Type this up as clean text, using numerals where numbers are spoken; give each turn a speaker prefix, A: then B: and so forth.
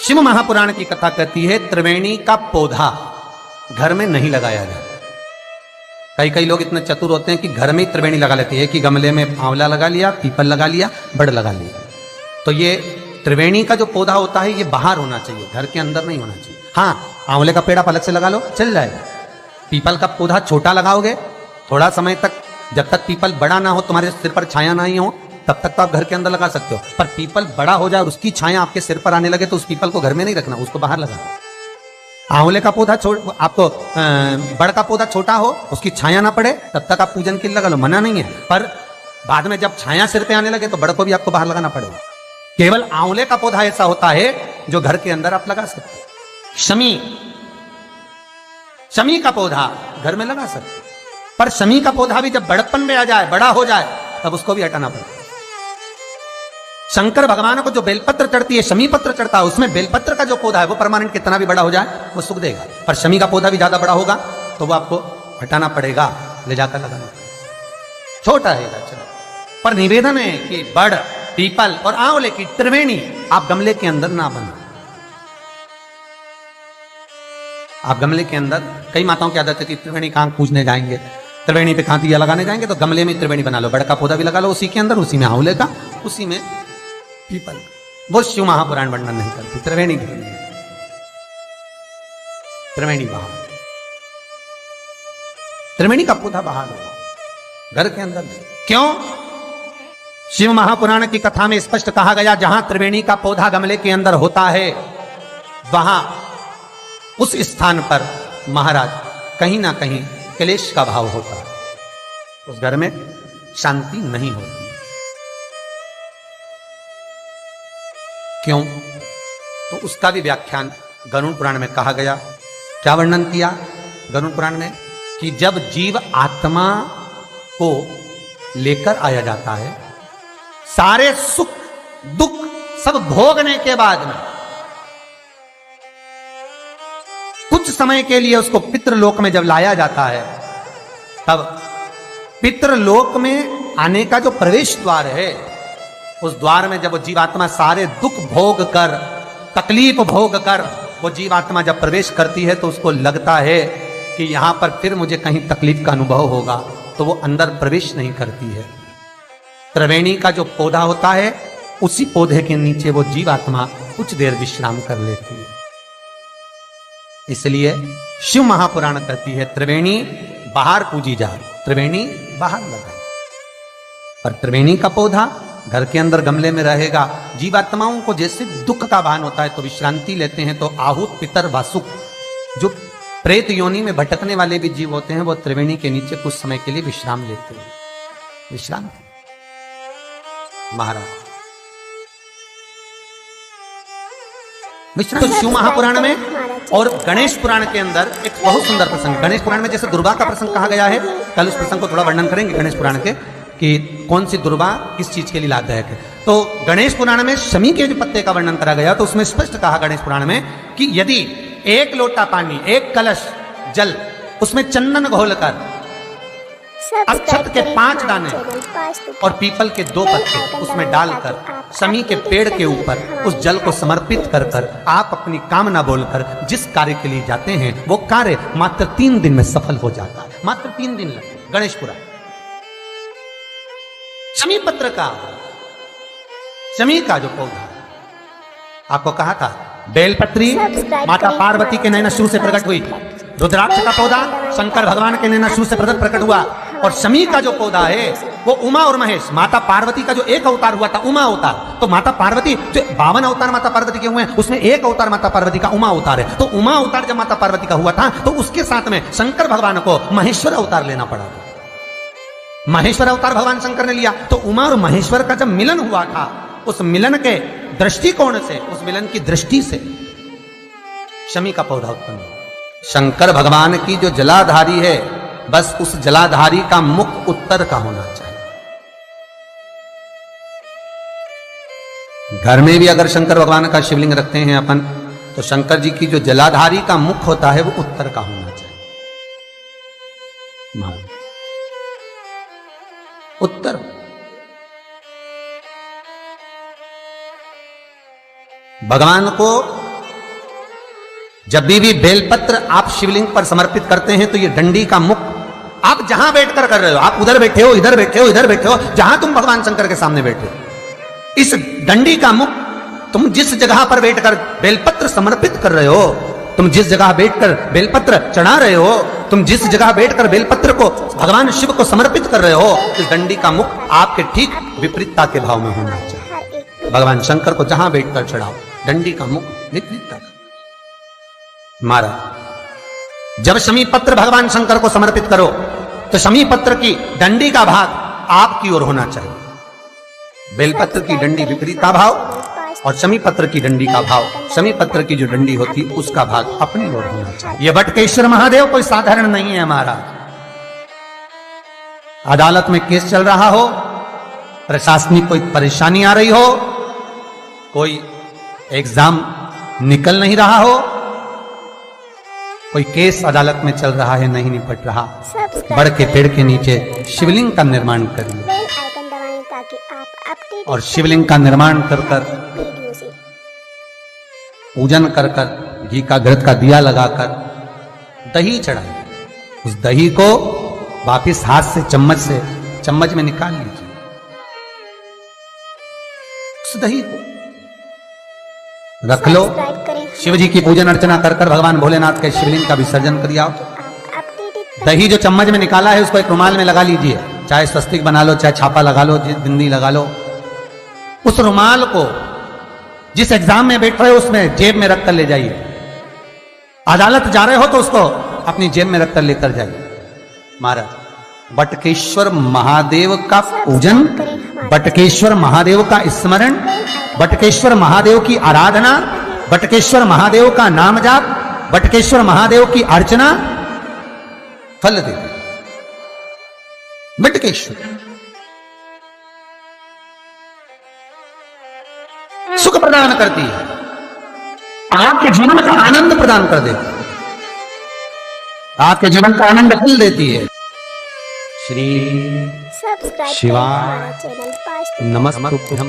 A: शिव महापुराण की कथा कहती है त्रिवेणी का पौधा घर में नहीं लगाया जाता। कई कई लोग इतने चतुर होते हैं कि घर में ही त्रिवेणी लगा लेते हैं कि गमले में आंवला लगा लिया, पीपल लगा लिया, बड़ लगा लिया। तो ये त्रिवेणी का जो पौधा होता है ये बाहर होना चाहिए, घर के अंदर नहीं होना चाहिए। हाँ, आंवले का पेड़ आप अलग से लगा लो, चल जाएगा। पीपल का पौधा छोटा लगाओगे, थोड़ा समय तक, जब तक पीपल बड़ा ना हो, तुम्हारे सिर पर छाया ना ही हो, तब तक तो आप घर के अंदर लगा सकते हो। पर पीपल बड़ा हो जाए और उसकी छाया आपके सिर पर आने लगे तो उस पीपल को घर में नहीं रखना, उसको बाहर लगाना। आंवले का पौधा आपको बड़ का पौधा छोटा हो, उसकी छाया ना पड़े, तब तक आप पूजन के लिए लगा लो, मना नहीं है। पर बाद में जब छाया सिर पे आने लगे तो बड़ को भी आपको बाहर लगाना पड़ेगा। केवल आंवले का पौधा ऐसा होता है जो घर के अंदर आप लगा सकते हो। शमी का पौधा घर में लगा सकते हो, पर शमी का पौधा भी जब बड़प्पन में आ जाए, बड़ा हो जाए, तब उसको भी हटाना पड़ेगा। शंकर भगवान को जो बेलपत्र चढ़ती है, शमी पत्र चढ़ता है, उसमें बेलपत्र का जो पौधा है वो परमानेंट कितना भी बड़ा हो जाए वो सुख देगा। पर शमी का पौधा भी ज्यादा बड़ा होगा तो वो आपको हटाना पड़ेगा, ले जाकर लगाना पड़ेगा। छोटा है चलो, पर निवेदन है कि बड़, पीपल और आंवले की त्रिवेणी आप गमले के अंदर ना बना। आप गमले के अंदर, कई माताओं की आदत है कि त्रिवेणी कहां पूजने जाएंगे, त्रिवेणी पे कहां दिया लगाने जाएंगे, तो गमले में त्रिवेणी बना लो, बड़ का पौधा भी लगा लो उसी के अंदर, उसी में आंवले का, उसी में पीपल। वो शिव महापुराण वर्णन नहीं करती। त्रिवेणी घर में, त्रिवेणी बाहर, त्रिवेणी का पौधा बाहर होगा, घर के अंदर नहीं। क्यों? शिव महापुराण की कथा में स्पष्ट कहा गया, जहां त्रिवेणी का पौधा गमले के अंदर होता है वहां उस स्थान पर महाराज कहीं ना कहीं क्लेश का भाव होता है, उस घर में शांति नहीं होती। क्यों? तो उसका भी व्याख्यान गरुड़ पुराण में कहा गया। क्या वर्णन किया गरुड़ पुराण में? कि जब जीव आत्मा को लेकर आया जाता है, सारे सुख दुख सब भोगने के बाद में कुछ समय के लिए उसको पितृलोक में जब लाया जाता है, तब पितृलोक में आने का जो प्रवेश द्वार है, उस द्वार में जब वो जीवात्मा सारे दुख भोग कर, तकलीफ भोग कर वो जीवात्मा जब प्रवेश करती है तो उसको लगता है कि यहां पर फिर मुझे कहीं तकलीफ का अनुभव होगा, तो वो अंदर प्रवेश नहीं करती है। त्रिवेणी का जो पौधा होता है, उसी पौधे के नीचे वो जीवात्मा कुछ देर विश्राम कर लेती है। इसलिए शिव महापुराण कहती है त्रिवेणी बाहर पूजी जाए, त्रिवेणी बाहर लगाए। पर त्रिवेणी का पौधा घर के अंदर गमले में रहेगा। जीवात्माओं को जैसे दुख का भान होता है तो विश्रांति लेते हैं, तो आहूत पितर वासुक, जो प्रेत योनि में भटकने वाले भी जीव होते हैं, वो त्रिवेणी के नीचे कुछ समय के लिए विश्राम लेते हैं। विश्राम महाराज विश्राम। तो शिव महापुराण में और गणेश पुराण के अंदर एक बहुत सुंदर प्रसंग, गणेश पुराण में जैसे दुर्गा का प्रसंग कहा गया है, कल उस प्रसंग को थोड़ा वर्णन करेंगे गणेश पुराण के, कि कौन सी दुर्गा किस चीज के लिए लाभदायक है। तो गणेश पुराण में शमी के जो पत्ते का वर्णन करा गया, तो उसमें स्पष्ट कहा गणेश पुराण में कि यदि एक लोटा पानी, एक कलश जल, उसमें चंदन घोलकर अक्षत के 5 दाने और पीपल के 2 पत्ते उसमें डालकर शमी के पेड़ के ऊपर उस जल को समर्पित कर कर आप अपनी कामना बोलकर जिस कार्य के लिए जाते हैं, वो कार्य मात्र 3 दिन में सफल हो जाता है। मात्र 3 दिन लगे। गणेश पुराण शमी पत्र का, शमी का जो पौधा आपको कहा था, बेलपत्री माता पार्वती के नैना शुरू से प्रकट हुई, रुद्राक्ष का पौधा शंकर भगवान के नैना शुरू से प्रकट हुआ, और शमी का जो पौधा है वो उमा और महेश, माता पार्वती का जो एक अवतार हुआ था उमा अवतार, तो माता पार्वती जो 52 अवतार माता पार्वती के हुए हैं, उसमें एक अवतार माता पार्वती का उमा अवतार है। तो उमा अवतार जब माता पार्वती का हुआ था तो उसके साथ में शंकर भगवान को महेश्वर अवतार लेना पड़ा था। महेश्वर अवतार भगवान शंकर ने लिया, तो उमा और महेश्वर का जब मिलन हुआ था, उस मिलन के दृष्टिकोण से, उस मिलन की दृष्टि से शमी का पौधा उत्पन्न हुआ। शंकर भगवान की जो जलाधारी है, बस उस जलाधारी का मुख उत्तर का होना चाहिए। घर में भी अगर शंकर भगवान का शिवलिंग रखते हैं अपन, तो शंकर जी की जो जलाधारी का मुख होता है वो उत्तर का होना चाहिए। उत्तर। भगवान को जब भी बेलपत्र आप शिवलिंग पर समर्पित करते हैं तो ये डंडी का मुख आप जहां बैठकर कर रहे हो, आप उधर बैठे हो, इधर बैठे हो, इधर बैठे हो, जहां तुम भगवान शंकर के सामने बैठे हो, इस डंडी का मुख तुम जिस जगह पर बैठकर बेलपत्र समर्पित कर रहे हो, तुम जिस जगह बैठकर बेलपत्र चढ़ा रहे हो, तुम जिस जगह बैठकर बेलपत्र को भगवान शिव को समर्पित कर रहे हो, इस डंडी का मुख आपके ठीक विपरीतता के भाव में होना चाहिए। भगवान शंकर को जहां बैठकर चढ़ाओ, डंडी का मुख विपरीतता का। महाराज, जब शमी पत्र भगवान शंकर को समर्पित करो तो शमी पत्र की डंडी का भाग आपकी ओर होना चाहिए। बेलपत्र की डंडी विपरीता भाव और शमी पत्र की डंडी का भाव, शमी पत्र की जो डंडी होती उसका भाग अपनी ओर होना चाहिए। यह बटकेश्वर महादेव कोई साधारण नहीं है महाराज। अदालत में केस चल रहा हो, प्रशासनिक कोई परेशानी आ रही हो, कोई एग्जाम निकल नहीं रहा हो, कोई केस अदालत में चल रहा है, नहीं निपट रहा, बड़ के पेड़ के नीचे शिवलिंग का निर्माण करिए और शिवलिंग का निर्माण कर कर पूजन कर कर घी का घृत का दिया लगाकर दही चढ़ाइए। उस दही को वापिस हाथ से चम्मच में निकाल लीजिए। उस दही को रख लो, शिव जी की पूजन अर्चना कर कर भगवान भोलेनाथ के शिवलिंग का विसर्जन कर आओ। दही जो चम्मच में निकाला है उसको एक रुमाल में लगा लीजिए, चाहे स्वस्तिक बना लो, चाहे छापा लगा लो, बिंदी लगा लो। उस रुमाल को जिस एग्जाम में बैठ रहे हो उसमें जेब में रख कर ले जाइए। अदालत जा रहे हो तो उसको अपनी जेब में रख कर लेकर जाइए। महाराज, बटकेश्वर महादेव का पूजन, बटकेश्वर महादेव का स्मरण, बटकेश्वर महादेव की आराधना, बटकेश्वर महादेव का नाम जाप, बटकेश्वर महादेव की अर्चना फल देती। बटकेश्वर सुख प्रदान करती है, आपके जीवन का आनंद प्रदान कर देती है, आपके जीवन का आनंद फल देती है। श्री शिवाय नमस्तुभ्यं।